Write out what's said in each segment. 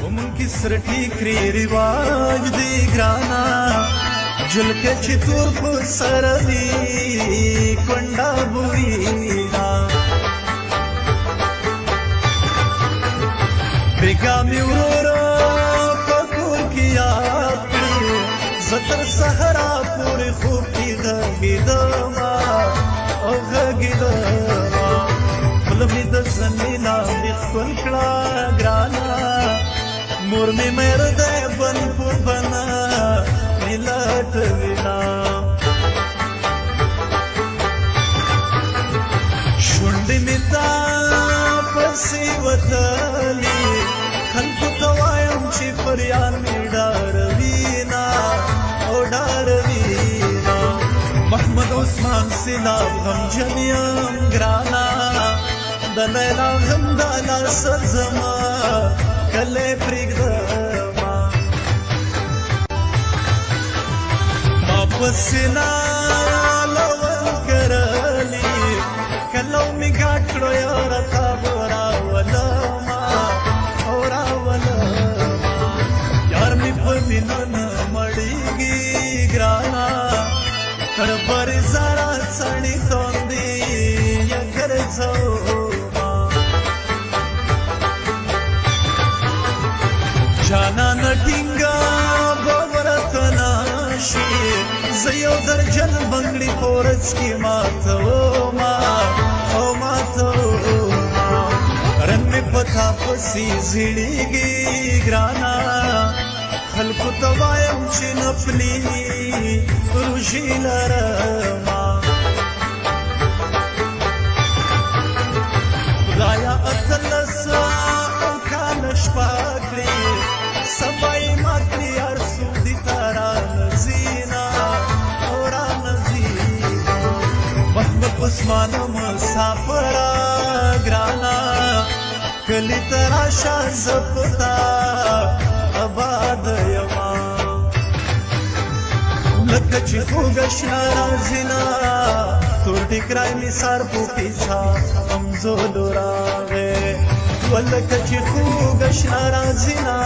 ومنکی سرټی کری رواج دی ګرانا جلکه چې تور په سر دی کونډا بورینا بیگا می ورورو په کور کې یاد کړی زتر صحرا پورې خوب کې غږېدما او غږېدما خپله مې د زنې لاندې ښکل کړه ګرانه مور مې مېر دی بن په بنه مې لټوینا شونډې مې تا پسې وتلې خلکو ته وایم چې فریاد مې ډاروینا او ډاروینا محمد عثمان سیلاب غمجن یم ګرانه د لیلا غم د لاسه زما کله پرېږدمه ما په سینه لون کرلي کلو مې ګاډ کړو یاره تا به راولمه او راولمه یار مې په مینه نه مړېږي ګرانه تر برې زاره څڼې توندې یا ګرځومه جانان ټینګه به ورته نشي زه یو درجن بنګړي په ورځ کې ماتومه او ماتومه رن مې په تا پسې زړېږي ګرانه خلکو ته وایم چې نفلي روژې لرمه خدایا اتلس او کاله شپه کړې سبا یې مات کړي هر څوک دې ته رانځينا او رانځينا محمد عثمان مسافره ګرانه کلي ته راشه زه په تا آباد یمه لکه چې خوږه شنه راځينا تور ټیکری مې سر په پیڅه همزولو راغی ولکه چې خوږه شنه راځينا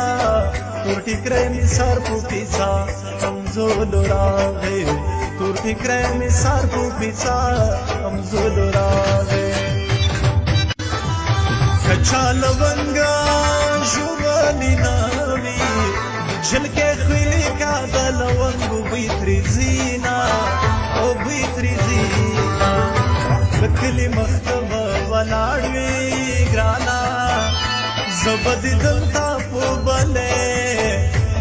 تور ټیکری مې سر په پیڅه همزولو راغی تور ټیکری مې سر په پیڅه همزولو راغی کچا لونګه ژوبلې ناوي جلکې خویلې کا د لونګو بوی ترې ځينا او بوی ترې ځينا د کلي مخته به ولاړ وي ګرانه زه به دې دلته په بلې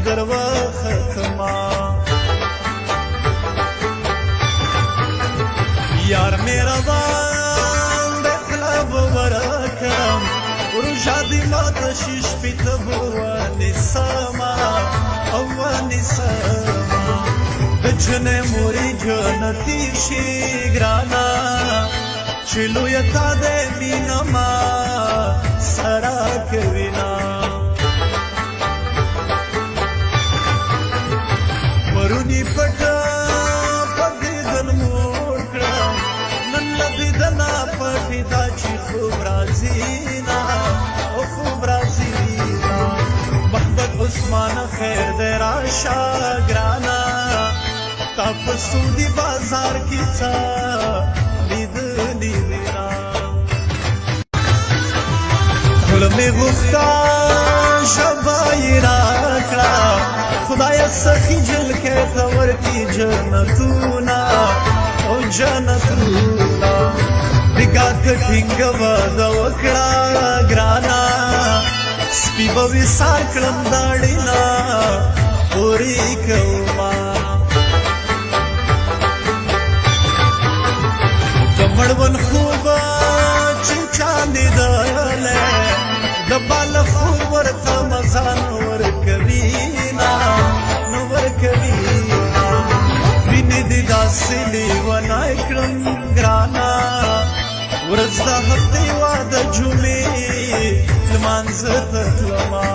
در وختما یار مهربان د خوله به ورکړم روژه دې ماته شي شپې ته به ونیسمه او ونیسمه د جنې مورې جنتي شي ګرانه چې لویه تا دې مینه ما سره کوینه پرونی پټه په دیدن موړ کړم نن له دیدنه پټې دا چې خوب راځينا او خوب راځينا محمد عثمان خیر دې راشه ګرانه تا په سودي بازار کې څه لیدلي وینا خوله مې غوښته ژبه یې راکړه خدایه سخي جلکې ته ورکړي جنتونه او جنتونه بیګا که ټینګه وعده وکړه ګرانه سپي به وصال کړم داړې نه پورې کومه د مړوند خوبه چې چا لیدلی د باله خوب ورته مزه نه ورکوینه نه ورکوینه وینې دې داسې لیونی کړم ګرانه ورځ د هفتې وه د جمعې لمانځه ته تلمه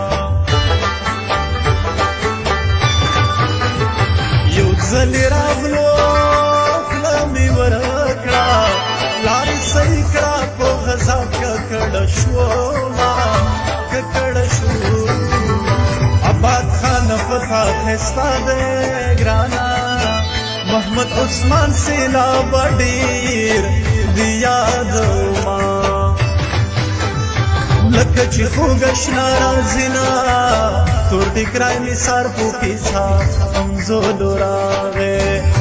یو ځلې راغلو خوله مې ورکړه لارې صحیح کړه په غذا ککړه شومه ککړه شومه خوا خستا دے گرانا محمد عثمان سیلا بډیر دی یادو ما لکه چې خوږشنا رازینا تور ټیکرای می سر پو کیسا امزولو راغه